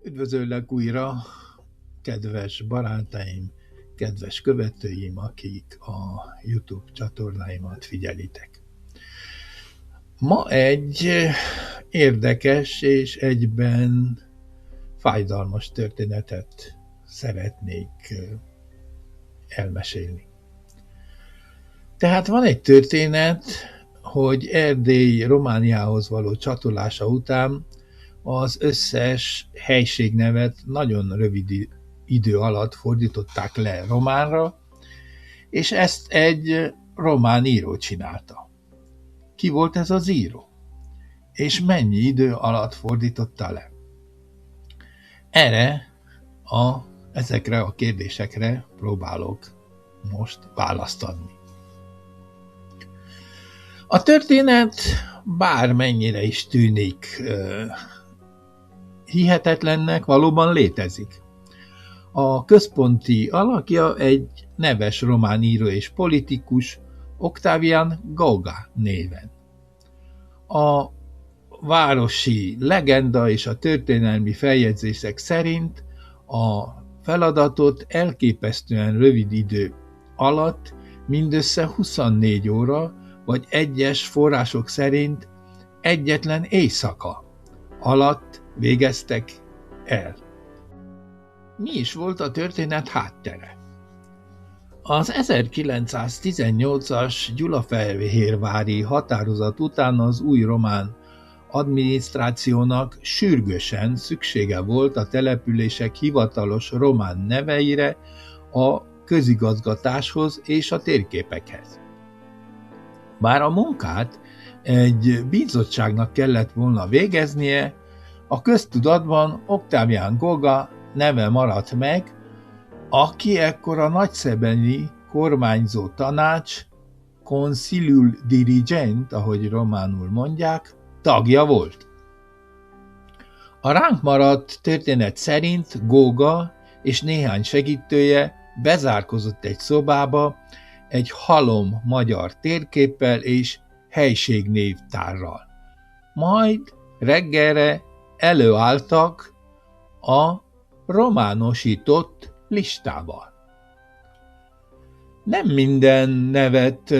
Üdvözöllek újra, kedves barátaim, kedves követőim, akik a YouTube csatornáimat figyelitek. Ma egy érdekes és egyben fájdalmas történetet szeretnék elmesélni. Tehát van egy történet, hogy Erdély Romániához való csatolása után az összes helységnevet nagyon rövid idő alatt fordították le románra, és ezt egy román író csinálta. Ki volt ez az író? És mennyi idő alatt fordította le? Ezekre a kérdésekre próbálok most választ adni. A történet bármennyire is tűnik hihetetlennek, valóban létezik. A központi alakja egy neves román író és politikus, Octavian Goga néven. A városi legenda és a történelmi feljegyzések szerint a feladatot elképesztően rövid idő alatt mindössze 24 óra, vagy egyes források szerint egyetlen éjszaka alatt végeztek el. Mi is volt a történet háttere? Az 1918-as gyulafehérvári határozat után az új román adminisztrációnak sürgősen szüksége volt a települések hivatalos román neveire a közigazgatáshoz és a térképekhez. Bár a munkát egy bizottságnak kellett volna végeznie, a köztudatban Octavian Goga neve maradt meg, aki ekkor a nagyszebeni kormányzó tanács, Consiliul Dirigent, ahogy románul mondják, tagja volt. A ránk maradt történet szerint Goga és néhány segítője bezárkozott egy szobába egy halom magyar térképpel és helységnévtárral. Majd reggelre előálltak a románosított listával. Nem minden nevet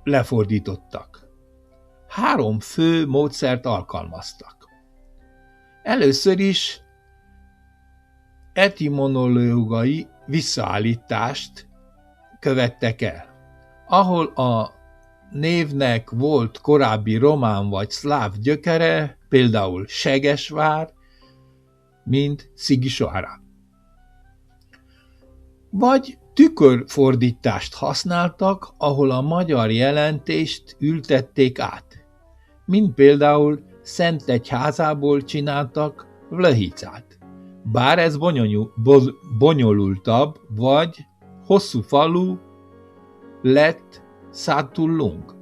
lefordítottak. 3 fő módszert alkalmaztak. Először is etimológiai visszaállítást követtek el, ahol a névnek volt korábbi román vagy szláv gyökere, például Segesvár, mint Szigisoara. Vagy tükörfordítást használtak, ahol a magyar jelentést ültették át, mint például Szentegyházából csináltak Vlhicát. Bár ez bonyolultabb, vagy hosszú falu lett Száttullung.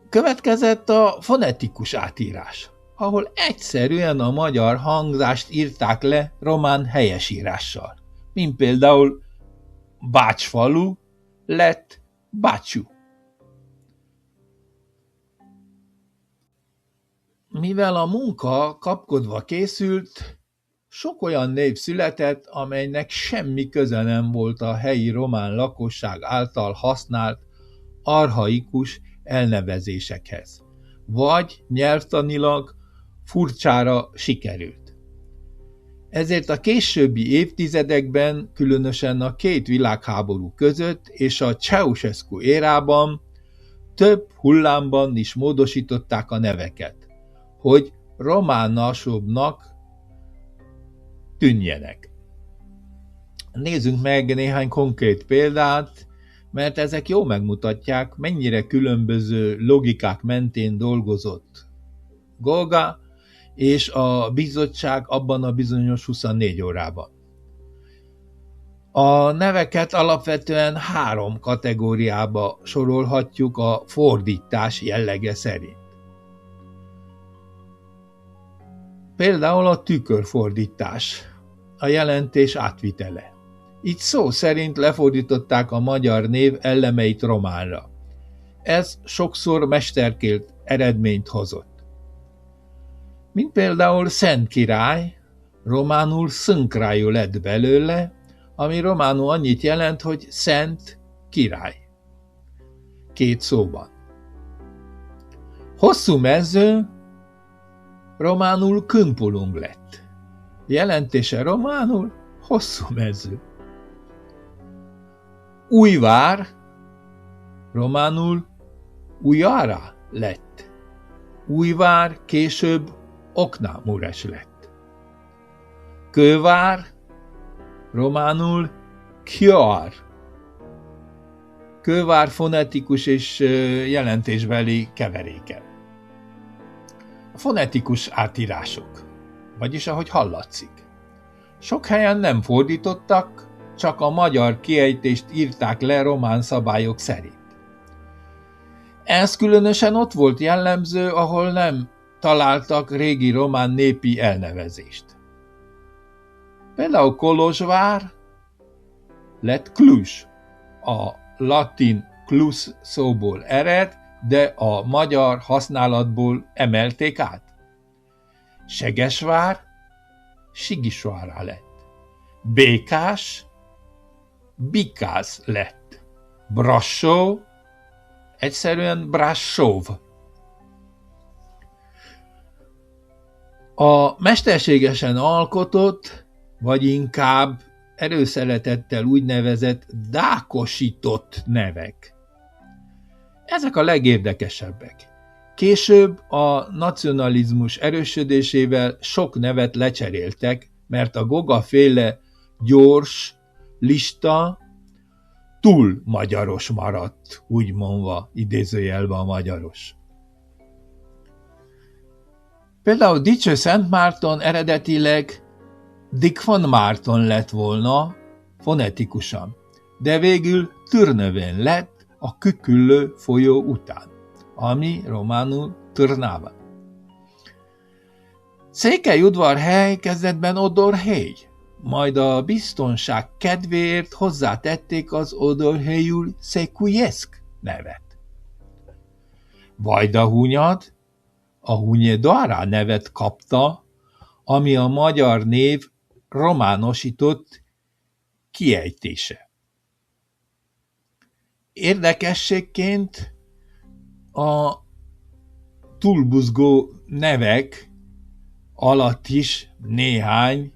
Következett a fonetikus átírás, ahol egyszerűen a magyar hangzást írták le román helyesírással, mint például Bácsfalu lett Bácsú. Mivel a munka kapkodva készült, sok olyan név született, amelynek semmi köze nem volt a helyi román lakosság által használt archaikus elnevezésekhez, vagy nyelvtanilag furcsára sikerült. Ezért a későbbi évtizedekben, különösen a 2 világháború között és a Ceausescu érában több hullámban is módosították a neveket, hogy románasabbnak tűnjenek. Nézzünk meg néhány konkrét példát, mert ezek jól megmutatják, mennyire különböző logikák mentén dolgozott Goga és a bizottság abban a bizonyos 24 órában. A neveket alapvetően 3 kategóriába sorolhatjuk a fordítás jellege szerint. Például a tükörfordítás, a jelentés átvitele. Így szó szerint lefordították a magyar név elemeit románra. Ez sokszor mesterkélt eredményt hozott. mint például Szent Király, románul Szâncraiu lett belőle, ami románul annyit jelent, hogy Szent Király. 2 szóban. Hosszú mező románul Câmpulung lett. Jelentése románul hosszú mező. Újvár románul Ujara lett. Újvár később Oknamures lett. Kővár románul Kjár. Kővár fonetikus és jelentésbeli keveréke. A fonetikus átírások, vagyis ahogy hallatszik. Sok helyen nem fordítottak, csak a magyar kiejtést írták le román szabályok szerint. Ez különösen ott volt jellemző, ahol nem találtak régi román népi elnevezést. Például Kolozsvár lett Cluj, a latin klus szóból ered, de a magyar használatból emelték át. Segesvár Sigisvárá lett. Békás Bikász lett. Brassó egyszerűen Brassov. A mesterségesen alkotott, vagy inkább erőszeretettel úgynevezett dákosított nevek. Ezek a legérdekesebbek. Később a nacionalizmus erősödésével sok nevet lecseréltek, mert a Goga-féle gyors lista túl magyaros maradt, úgy mondva, idézőjelben a magyaros. Például Dicső-Szentmárton eredetileg Dick van Márton lett volna fonetikusan, de végül Turnövén lett a Küküllő folyó után, ami románul Trnava. Székelyudvarhely kezdetben Odorhely, majd a biztonság kedvéért hozzátették az Odorhelyül Székujeszk nevet. Vajdahunyad a Hunyadara nevet kapta, ami a magyar név románosított kiejtése. Érdekességként a túlbuzgó nevek alatt is néhány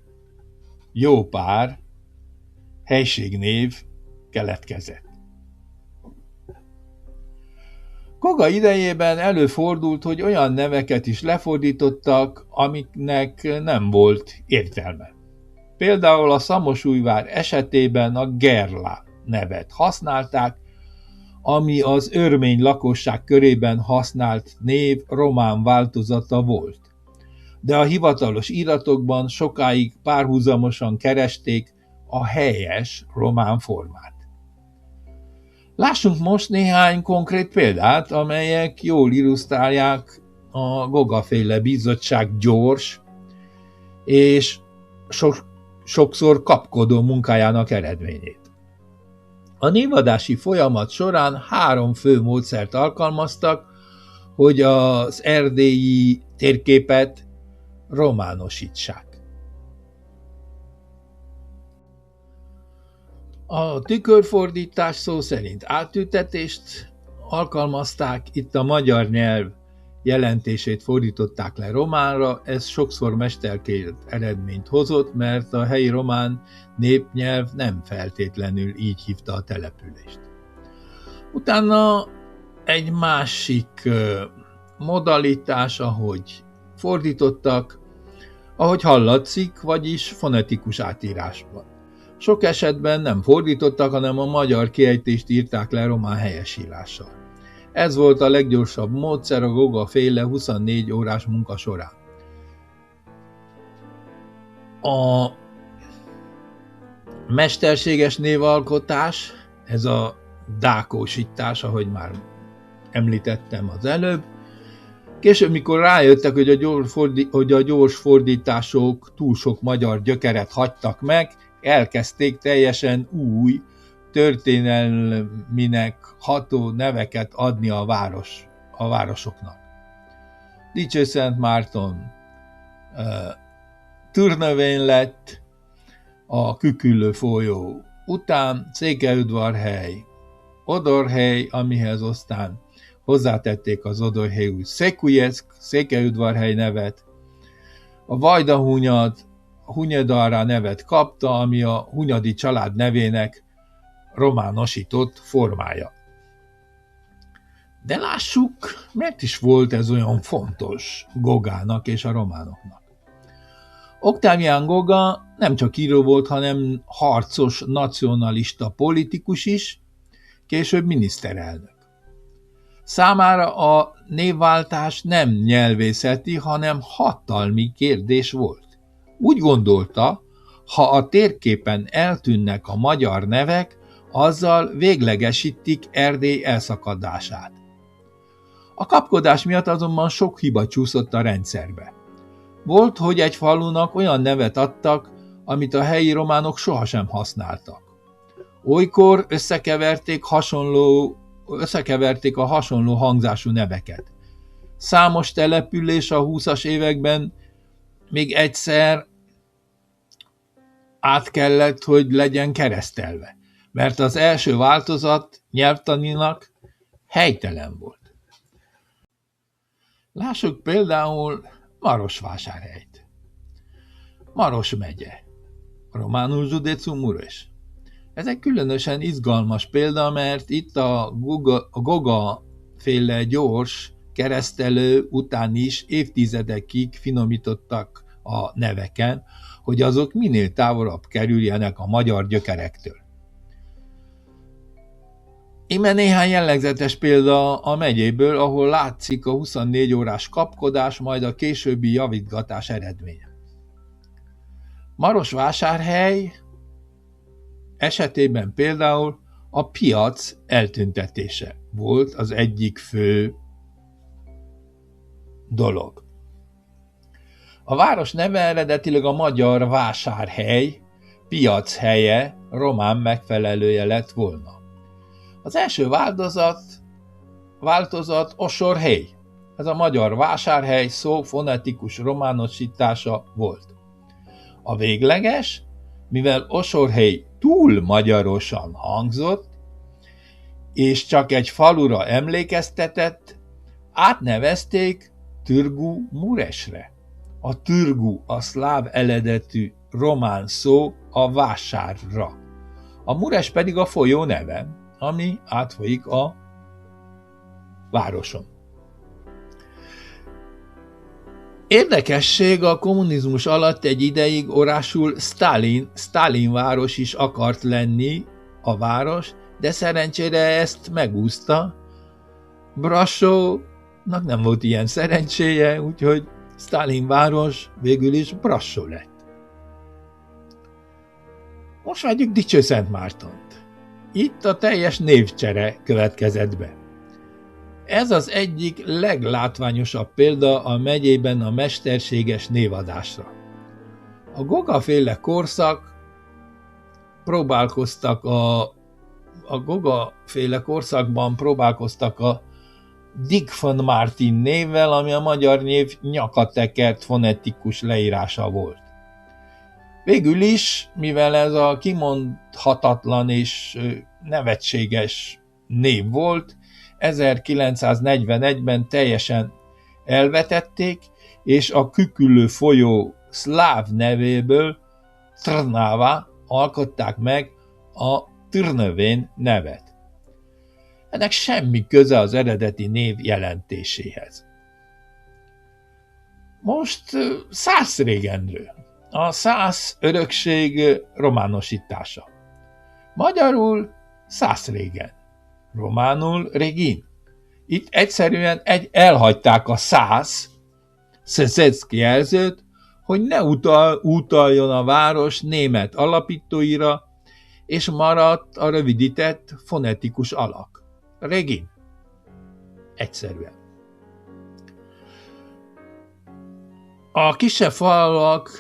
jó pár helységnév keletkezett. Goga idejében előfordult, hogy olyan neveket is lefordítottak, amiknek nem volt értelme. Például a Szamosújvár esetében a Gerla nevet használták, ami az örmény lakosság körében használt név román változata volt. De a hivatalos iratokban sokáig párhuzamosan keresték a helyes román formát. Lássunk most néhány konkrét példát, amelyek jól illusztrálják a Goga-féle bizottság gyors és sokszor kapkodó munkájának eredményét. A névadási folyamat során 3 fő módszert alkalmaztak, hogy az erdélyi térképet románosítsák. A tükörfordítás szó szerint átültetést alkalmazták, itt a magyar nyelv jelentését fordították le románra, ez sokszor mesterkélt eredményt hozott, mert a helyi román népnyelv nem feltétlenül így hívta a települést. Utána egy másik modalitás, ahogy fordítottak, ahogy hallatszik, vagyis fonetikus átírásban. Sok esetben nem fordítottak, hanem a magyar kiejtést írták le román helyesírással. Ez volt a leggyorsabb módszer a Goga-féle 24 órás munka során. A mesterséges névalkotás, ez a dákósítás, ahogy már említettem az előbb, később, mikor rájöttek, hogy a gyors fordítások túl sok magyar gyökeret hagytak meg, elkezdték teljesen új, történelminek ható neveket adni a városoknak. Dicső-Szentmárton Turnövén lett a Küküllő folyó után, Székelyudvarhely, Odorhely, amihez aztán hozzátették az Odorhelyű Szekujeszk, Székelyudvarhely nevet, a Vajdahunyad Hunyadara nevet kapta, ami a Hunyadi család nevének románosított formája. De lássuk, miért is volt ez olyan fontos Gogának és a románoknak. Octavian Goga nem csak író volt, hanem harcos, nacionalista politikus is, később miniszterelnök. Számára a névváltás nem nyelvészeti, hanem hatalmi kérdés volt. Úgy gondolta, ha a térképen eltűnnek a magyar nevek, azzal véglegesítik Erdély elszakadását. A kapkodás miatt azonban sok hiba csúszott a rendszerbe. Volt, hogy egy falunak olyan nevet adtak, amit a helyi románok sohasem használtak. Olykor összekeverték a hasonló hangzású neveket. Számos település a 20-as években még egyszer át kellett, hogy legyen keresztelve, mert az első változat nyelvtanilag helytelen volt. Lássuk például Marosvásárhelyt. Maros megye, románul Județul Mureș. Ez egy különösen izgalmas példa, mert itt a Goga féle gyors keresztelő után is évtizedekig finomítottak a neveken, hogy azok minél távolabb kerüljenek a magyar gyökerektől. Íme néhány jellegzetes példa a megyéből, ahol látszik a 24 órás kapkodás, majd a későbbi javítgatás eredménye. Marosvásárhely esetében például a piac eltüntetése volt az egyik fő dolog. A város neve eredetileg a magyar vásárhely, piac helye, román megfelelője lett volna. Az első változat Osorhely. Ez a magyar vásárhely szó fonetikus románosítása volt. A végleges, mivel Osorhely túl magyarosan hangzott, és csak egy falura emlékeztetett, átnevezték Târgu Mureșre. A Târgu a szláv eredetű román szó a vásárra. A Mureș pedig a folyó neve, ami átfolyik a városon. Érdekesség, a kommunizmus alatt egy ideig orásul Sztálin város is akart lenni a város, de szerencsére ezt megúszta. Brassónak nem volt ilyen szerencséje, úgyhogy Sztálin város végül is Brassó lett. Most vegyük Dicsőszentmártont. Itt a teljes névcsere következett be. Ez az egyik leglátványosabb példa a megyében a mesterséges névadásra. A Goga-féle korszak korszakban próbálkoztak a Dick von Martin névvel, ami a magyar név nyakatekert fonetikus leírása volt. Végül is, mivel ez a kimondhatatlan és nevetséges név volt, 1941-ben teljesen elvetették, és a Küküllő folyó szláv nevéből Trnava alkották meg a Trnövén nevet. Ennek semmi köze az eredeti név jelentéséhez. Most Szászrégenről. A szász örökség románosítása. Magyarul Szászrégen, románul Régin. Itt egyszerűen elhagyták a szász, szeszecki jelzőt, hogy ne utaljon a város német alapítóira, és maradt a rövidített fonetikus alak. Régin. Egyszerűen. A kisebb falvak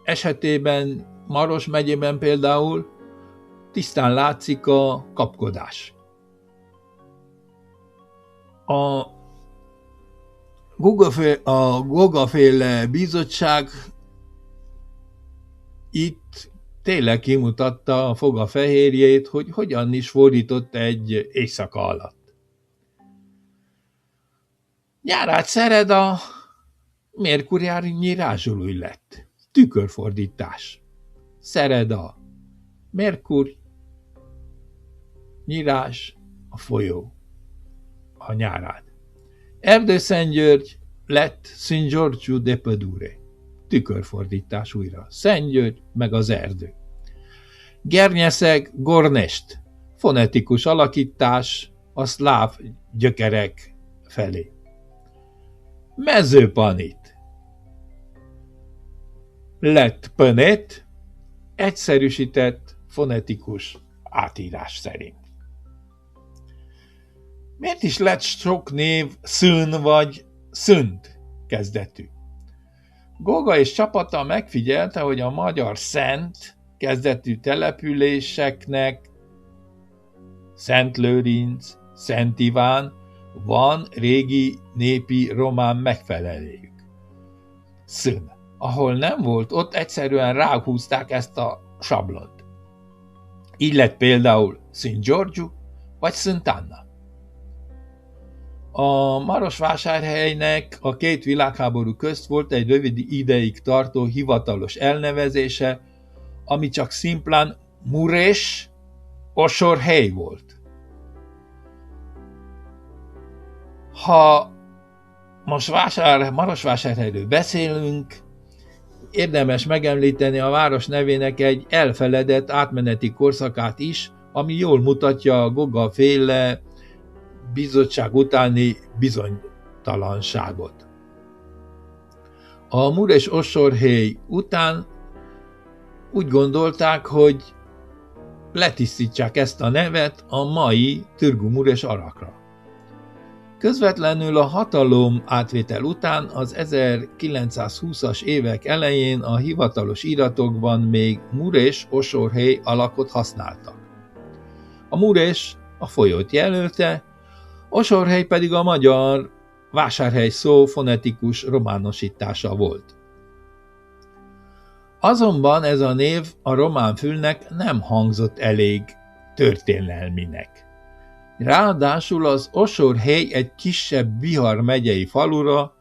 esetében, Maros megyében például tisztán látszik a kapkodás. A A Goga-féle bizottság itt tényleg kimutatta a foga fehérjét, hogy hogyan is fordított egy éjszaka alatt. Nyárát Szereda Merkuriárnyi rázsolói lett. Tükörfordítás. Szereda, Merkur, nyírás, a folyó, a nyárát. Erdő-Szentgyörgy lett Szent Giorgio de Padure. Tükörfordítás újra. Szentgyörgy meg az erdő. Gernyeszeg, Gornest. Fonetikus alakítás a szláv gyökerek felé. Mezőpanit lett Pönet, egyszerűsített fonetikus átírás szerint. Miért is lett sok név Szön vagy Szönt kezdetű? Goga és csapata megfigyelte, hogy a magyar Szent kezdetű településeknek Szent Lőrinc, Szent Iván van régi népi román megfelelőjük. Szön. Ahol nem volt, ott egyszerűen ráhúzták ezt a sablont. Így lett például Szent Giorgio vagy Szent Anna. A Marosvásárhelynek a két világháború közt volt egy rövid ideig tartó hivatalos elnevezése, ami csak szimplán Mureș Osorhely volt. Ha most Marosvásárhelyről beszélünk, érdemes megemlíteni a város nevének egy elfeledett átmeneti korszakát is, ami jól mutatja a Goga-féle bizottság utáni bizonytalanságot. A Mureș Osorhely után úgy gondolták, hogy letisztítsák ezt a nevet a mai Târgu Mureș-Arakra. Közvetlenül a hatalom átvétel után az 1920-as évek elején a hivatalos iratokban még Mureș Osorhely alakot használtak. A Mureș a folyót jelölte, Osorhely pedig a magyar vásárhely szó fonetikus románosítása volt. Azonban ez a név a román fülnek nem hangzott elég történelminek. Ráadásul az Osorhely egy kisebb Bihar megyei falura,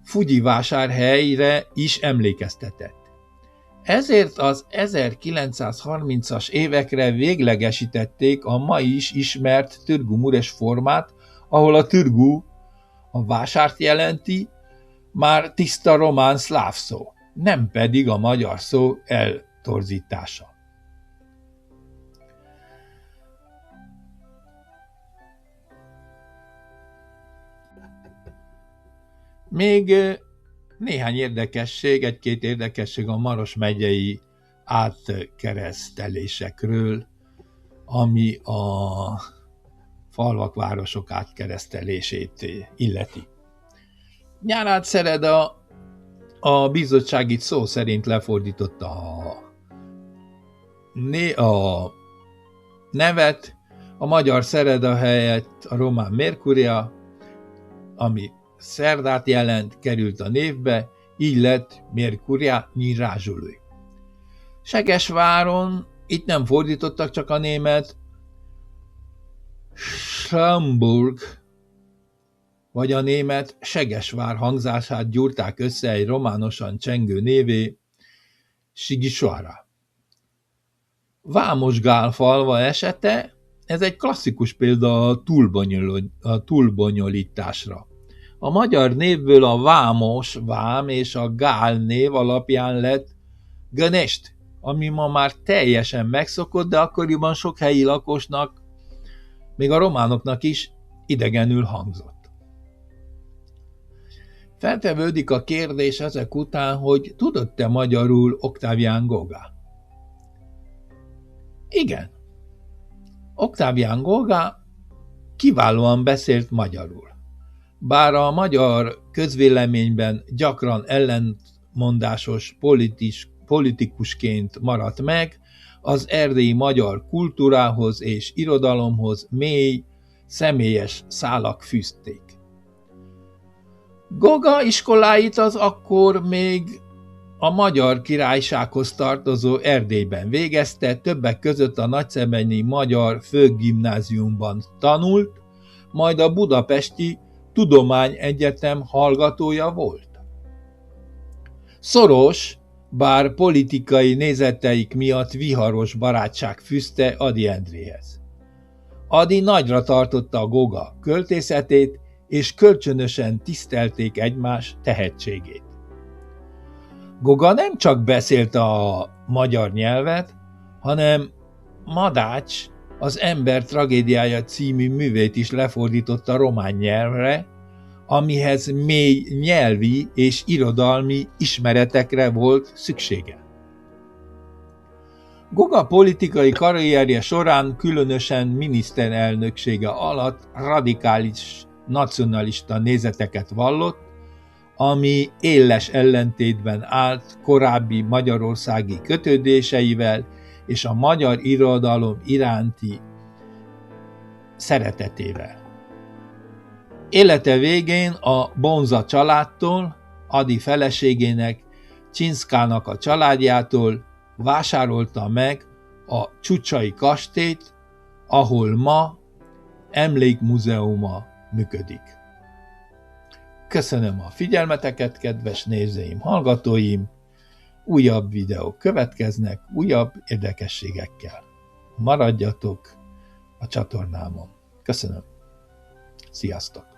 Fugyivásárhelyre is emlékeztetett. Ezért az 1930-as évekre véglegesítették a ma is ismert Târgu Mureș formát, ahol a Târgu a vásárt jelenti, már tiszta román szláv szó, nem pedig a magyar szó eltorzítása. Még néhány érdekesség, egy-két érdekesség a Maros megyei átkeresztelésekről, ami a falvak, városok átkeresztelését illeti. Nyárát Szereda a bizottság itt szó szerint lefordította a nevet, a magyar Szereda helyett a román Merkuria, ami szerdát jelent, került a névbe, így lett Merkuriárnyi rázsolói. Segesváron itt nem fordítottak csak a német, Schramburg vagy a német Segesvár hangzását gyúrták össze egy románosan csengő névé, Sighisoara. Vámos-Gál falva esete, ez egy klasszikus példa a túlbonyolításra. A magyar névből a vámos, vám és a gál név alapján lett Gönest, ami ma már teljesen megszokott, de akkoriban sok helyi lakosnak, még a románoknak is idegenül hangzott. Feltevődik a kérdés ezek után, hogy tudott-e magyarul Octavian Goga? Igen. Octavian Goga kiválóan beszélt magyarul. Bár a magyar közvéleményben gyakran ellentmondásos politikusként maradt meg, az erdélyi magyar kultúrához és irodalomhoz mély, személyes szálak fűzték. Goga iskoláit az akkor még a Magyar Királysághoz tartozó Erdélyben végezte, többek között a Nagyszebenyi Magyar Főgimnáziumban tanult, majd a Budapesti Tudományegyetem hallgatója volt. Szoros, bár politikai nézeteik miatt viharos barátság fűzte Ady Endréhez. Ady nagyra tartotta a Goga költészetét, és kölcsönösen tisztelték egymás tehetségét. Goga nem csak beszélte a magyar nyelvet, hanem Madács az Ember tragédiája című művét is lefordította román nyelvre, amihez mély nyelvi és irodalmi ismeretekre volt szüksége. Goga politikai karrierje során, különösen miniszterelnöksége alatt radikális nacionalista nézeteket vallott, ami éles ellentétben állt korábbi magyarországi kötődéseivel és a magyar irodalom iránti szeretetével. Élete végén a Bonza családtól, Ady feleségének, Csinszkának a családjától vásárolta meg a Csucsai kastélyt, ahol ma emlékmúzeuma működik. Köszönöm a figyelmeteket, kedves nézőim, hallgatóim! Újabb videók következnek, újabb érdekességekkel. Maradjatok a csatornámon. Köszönöm. Sziasztok!